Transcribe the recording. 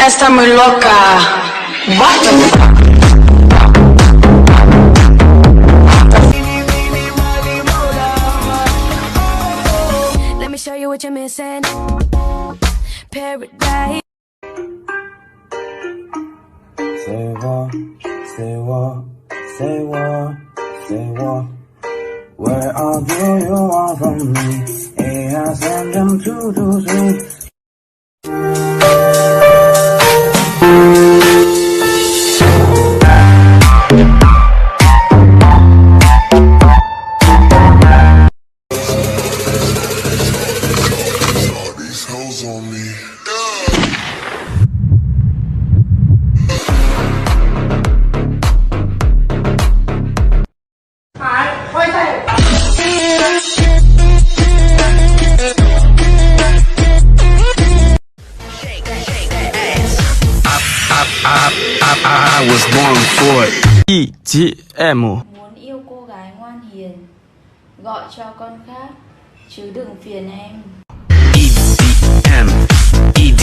Está muy loca. What the fuck? Let me show you what you're missing. Paradise. Say what, say what, say what, say what. Where are you want from me? A I send them to. I was born for it. EGM. Muốn yêu cô gái ngoan hiền, gọi cho con khác, chứ đừng phiền em. EDM, EDM.